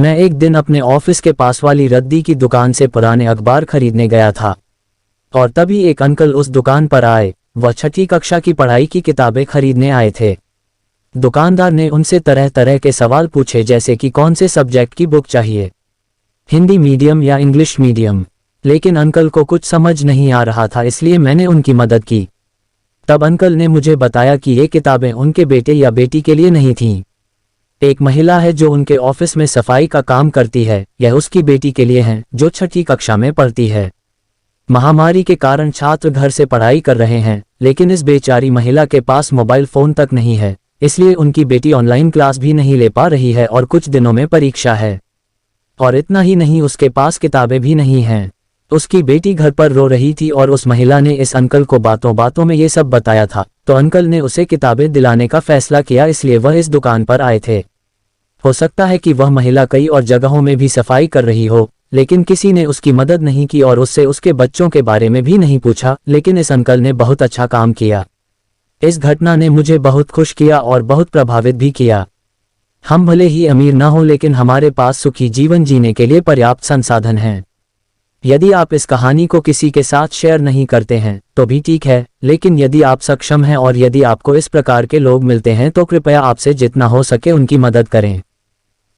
मैं एक दिन अपने ऑफिस के पास वाली रद्दी की दुकान से पुराने अखबार खरीदने गया था और तभी एक अंकल उस दुकान पर आए। वह छठी कक्षा की पढ़ाई की किताबें खरीदने आए थे। दुकानदार ने उनसे तरह तरह के सवाल पूछे, जैसे कि कौन से सब्जेक्ट की बुक चाहिए, हिंदी मीडियम या इंग्लिश मीडियम। लेकिन अंकल को कुछ समझ नहीं आ रहा था, इसलिए मैंने उनकी मदद की। तब अंकल ने मुझे बताया कि ये किताबें उनके बेटे या बेटी के लिए नहीं थीं। एक महिला है जो उनके ऑफिस में सफाई का काम करती है, यह उसकी बेटी के लिए हैं जो छठी कक्षा में पढ़ती है। महामारी के कारण छात्र घर से पढ़ाई कर रहे हैं, लेकिन इस बेचारी महिला के पास मोबाइल फोन तक नहीं है, इसलिए उनकी बेटी ऑनलाइन क्लास भी नहीं ले पा रही है और कुछ दिनों में परीक्षा है। और इतना ही नहीं, उसके पास किताबें भी नहीं हैं। उसकी बेटी घर पर रो रही थी और उस महिला ने इस अंकल को बातों बातों में ये सब बताया था, तो अंकल ने उसे किताबें दिलाने का फैसला किया, इसलिए वह इस दुकान पर आए थे। हो सकता है कि वह महिला कई और जगहों में भी सफाई कर रही हो, लेकिन किसी ने उसकी मदद नहीं की और उससे उसके बच्चों के बारे में भी नहीं पूछा। लेकिन इस अंकल ने बहुत अच्छा काम किया। इस घटना ने मुझे बहुत खुश किया और बहुत प्रभावित भी किया। हम भले ही अमीर ना हो, लेकिन हमारे पास सुखी जीवन जीने के लिए पर्याप्त संसाधन हैं। यदि आप इस कहानी को किसी के साथ शेयर नहीं करते हैं तो भी ठीक है, लेकिन यदि आप सक्षम हैं और यदि आपको इस प्रकार के लोग मिलते हैं तो कृपया आपसे जितना हो सके उनकी मदद करें।